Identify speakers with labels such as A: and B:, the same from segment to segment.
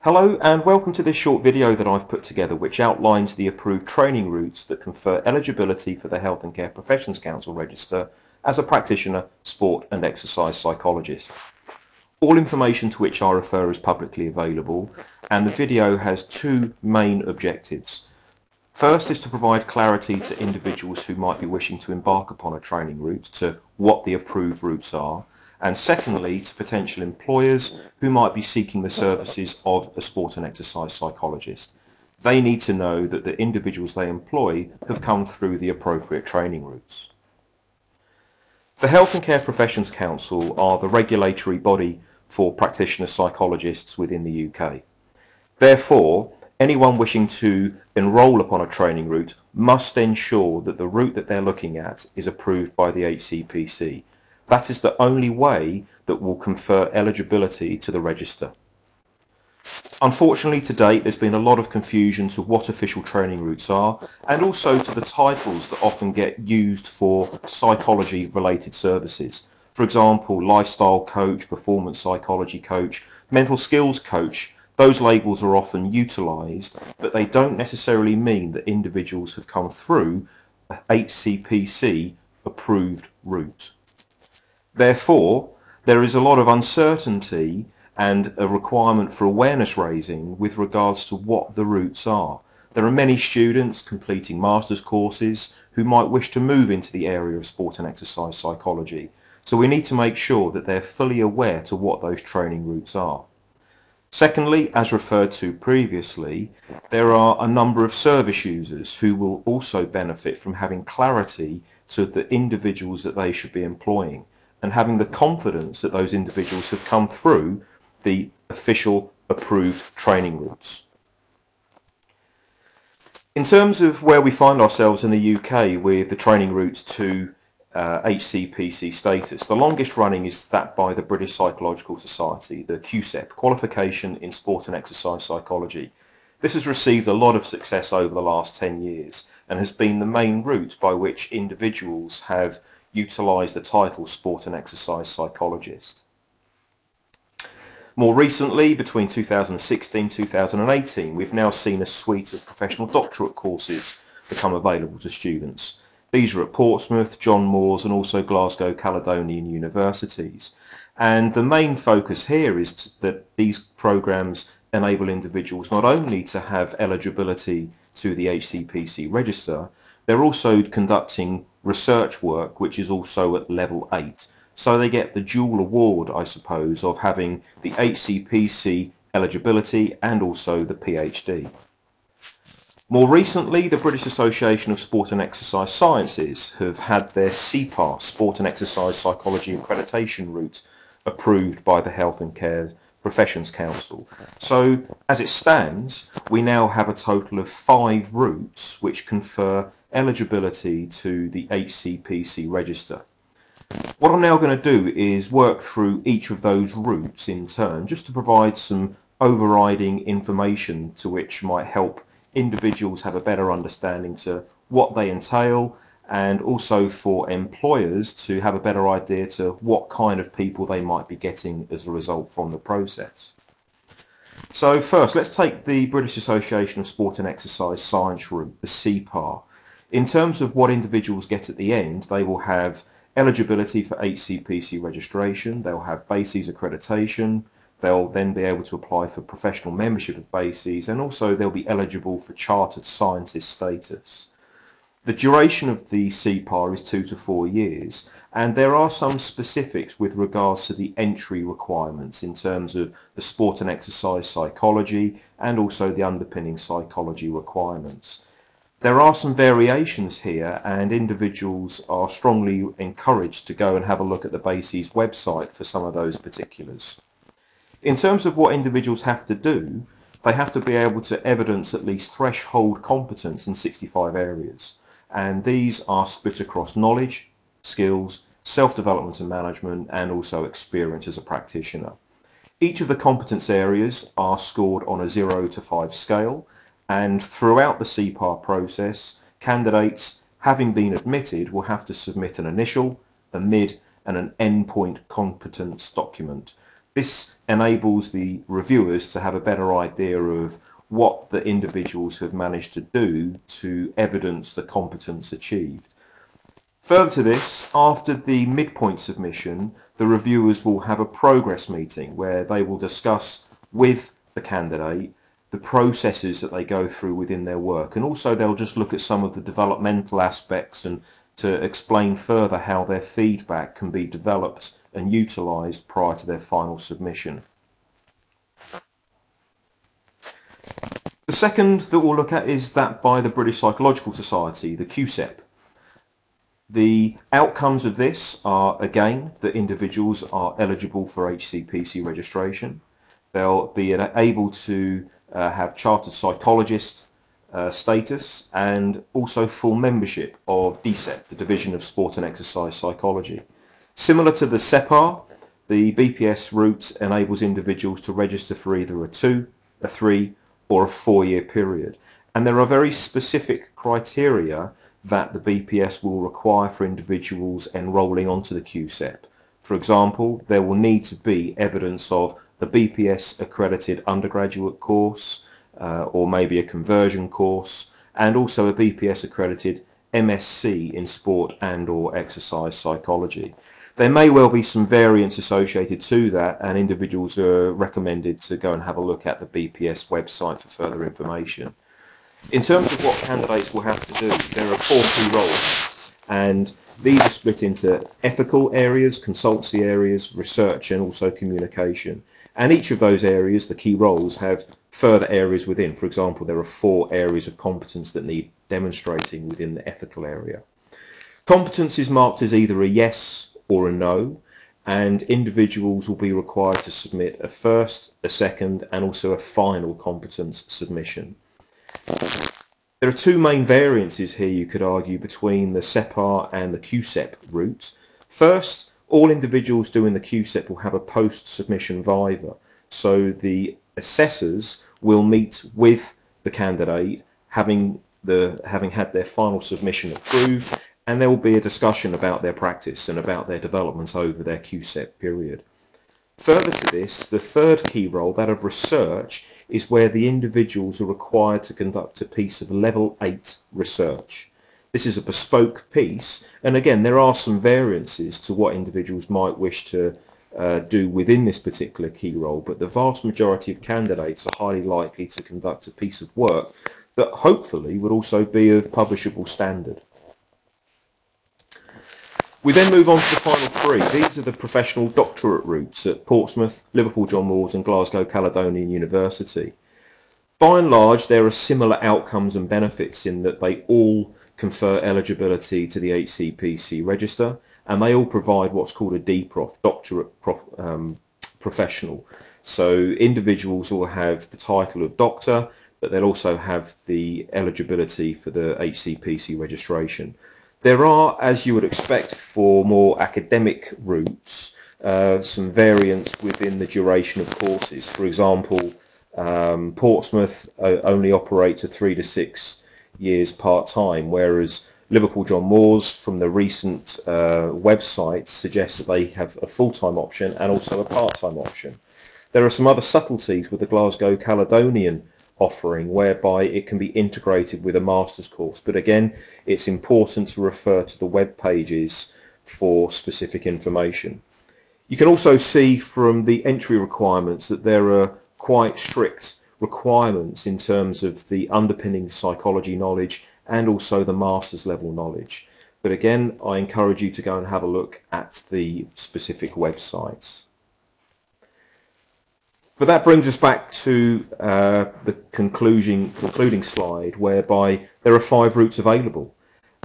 A: Hello and welcome to this short video that I've put together which outlines the approved training routes that confer eligibility for the Health and Care Professions Council register as a practitioner, sport and exercise psychologist. All information to which I refer is publicly available, and the video has two main objectives. First is to provide clarity to individuals who might be wishing to embark upon a training route to what the approved routes are, and secondly to potential employers who might be seeking the services of a sport and exercise psychologist. They need to know that the individuals they employ have come through the appropriate training routes. The Health and Care Professions Council are the regulatory body for practitioner psychologists within the UK. Therefore, anyone wishing to enrol upon a training route must ensure that the route that they're looking at is approved by the HCPC. That is the only way that will confer eligibility to the register. Unfortunately, to date, there's been a lot of confusion to what official training routes are, and also to the titles that often get used for psychology-related services. For example, lifestyle coach, performance psychology coach, mental skills coach. Those labels are often utilised, but they don't necessarily mean that individuals have come through a HCPC approved route. Therefore, there is a lot of uncertainty and a requirement for awareness raising with regards to what the routes are. There are many students completing master's courses who might wish to move into the area of sport and exercise psychology, so we need to make sure that they're fully aware to what those training routes are. Secondly, as referred to previously, there are a number of service users who will also benefit from having clarity to the individuals that they should be employing, and having the confidence that those individuals have come through the official approved training routes. In terms of where we find ourselves in the UK with the training routes to HCPC status, the longest running is that by the British Psychological Society, the QSEP, Qualification in Sport and Exercise Psychology. This has received a lot of success over the last 10 years and has been the main route by which individuals have utilised the title sport and exercise psychologist. More recently, between 2016 and 2018, we've now seen a suite of professional doctorate courses become available to students. These are at Portsmouth, John Moores and also Glasgow Caledonian universities. And the main focus here is that these programmes enable individuals not only to have eligibility to the HCPC register, they're also conducting research work which is also at level 8. So they get the dual award, I suppose, of having the HCPC eligibility and also the PhD. More recently, the British Association of Sport and Exercise Sciences have had their CPAR, Sport and Exercise Psychology Accreditation route, approved by the Health and Care Professions Council. So, as it stands, we now have a total of 5 routes which confer eligibility to the HCPC register. What I'm now going to do is work through each of those routes in turn, just to provide some overriding information to which might help individuals have a better understanding to what they entail, and also for employers to have a better idea to what kind of people they might be getting as a result from the process. So first, let's take the British Association of Sport and Exercise Science route, the CPAR. In terms of what individuals get at the end, they will have eligibility for HCPC registration, they'll have BASES accreditation, they'll then be able to apply for professional membership of BASES, and also they'll be eligible for chartered scientist status. The duration of the CPAR is 2 to 4 years, and there are some specifics with regards to the entry requirements in terms of the sport and exercise psychology and also the underpinning psychology requirements. There are some variations here, and individuals are strongly encouraged to go and have a look at the BASES website for some of those particulars. In terms of what individuals have to do, they have to be able to evidence at least threshold competence in 65 areas. And these are split across knowledge, skills, self-development and management, and also experience as a practitioner. Each of the competence areas are scored on a 0 to 5 scale, and throughout the CPAR process, candidates, having been admitted, will have to submit an initial, a mid, and an endpoint competence document. This enables the reviewers to have a better idea of what the individuals have managed to do to evidence the competence achieved. Further to this, after the midpoint submission, the reviewers will have a progress meeting where they will discuss with the candidate the processes that they go through within their work, and also they'll just look at some of the developmental aspects and to explain further how their feedback can be developed and utilised prior to their final submission. The second that we'll look at is that by the British Psychological Society, the QSEP. The outcomes of this are, again, that individuals are eligible for HCPC registration. They'll be able to have chartered psychologist status and also full membership of DSEP, the Division of Sport and Exercise Psychology. Similar to the SEPAR, the BPS route enables individuals to register for either a 2, a 3 or a 4-year period. And there are very specific criteria that the BPS will require for individuals enrolling onto the QSEP. For example, there will need to be evidence of a BPS accredited undergraduate course or maybe a conversion course, and also a BPS accredited MSc in sport and or exercise psychology. There may well be some variants associated to that, and individuals are recommended to go and have a look at the BPS website for further information. In terms of what candidates will have to do, there are 4 key roles, and these are split into ethical areas, consultancy areas, research and also communication. And each of those areas, the key roles, have further areas within. For example, there are 4 areas of competence that need demonstrating within the ethical area. Competence is marked as either a yes or a no, and individuals will be required to submit a first, a second and also a final competence submission. There are 2 main variances here, you could argue, between the SEPAR and the QSEP route. First, all individuals doing the QSEP will have a post-submission viva, so the assessors will meet with the candidate having had their final submission approved, and there will be a discussion about their practice and about their developments over their QSEP period. Further to this, the third key role, that of research, is where the individuals are required to conduct a piece of level 8 research. This is a bespoke piece, and again there are some variances to what individuals might wish to do within this particular key role, but the vast majority of candidates are highly likely to conduct a piece of work that hopefully would also be of publishable standard. We then move on to the final 3. These are the professional doctorate routes at Portsmouth, Liverpool John Moores and Glasgow Caledonian University. By and large, there are similar outcomes and benefits in that they all confer eligibility to the HCPC register, and they all provide what's called a DProf, doctorate professional. So individuals will have the title of doctor, but they'll also have the eligibility for the HCPC registration. There are, as you would expect for more academic routes, some variance within the duration of courses. For example, Portsmouth only operates a 3 to 6 years part-time, whereas Liverpool John Moores, from the recent website, suggests that they have a full-time option and also a part-time option. There are some other subtleties with the Glasgow Caledonian offering whereby it can be integrated with a master's course, but again it's important to refer to the web pages for specific information. You can also see from the entry requirements that there are quite strict requirements in terms of the underpinning psychology knowledge and also the master's level knowledge, but again I encourage you to go and have a look at the specific websites. But that brings us back to the concluding slide, whereby there are 5 routes available.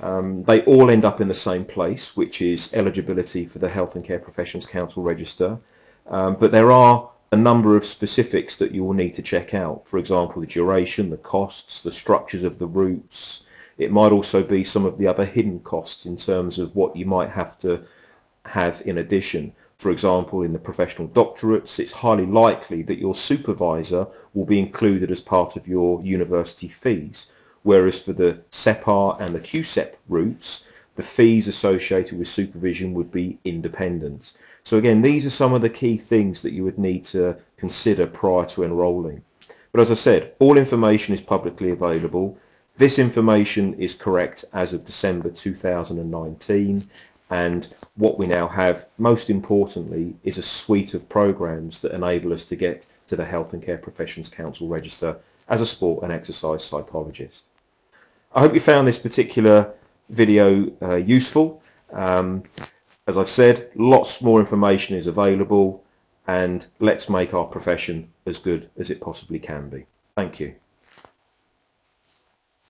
A: They all end up in the same place, which is eligibility for the Health and Care Professions Council register, but there are a number of specifics that you will need to check out. For example, the duration, the costs, the structures of the routes. It might also be some of the other hidden costs in terms of what you might have to have in addition. For example, in the professional doctorates, it's highly likely that your supervisor will be included as part of your university fees, whereas for the SEPAR and the QSEP routes, The fees associated with supervision would be independent. So again, these are some of the key things that you would need to consider prior to enrolling. But as I said, all information is publicly available. This information is correct as of December 2019, and what we now have, most importantly, is a suite of programs that enable us to get to the Health and Care Professions Council register as a sport and exercise psychologist. I hope you found this particular video useful. As I've said, lots more information is available, and let's make our profession as good as it possibly can be. Thank you.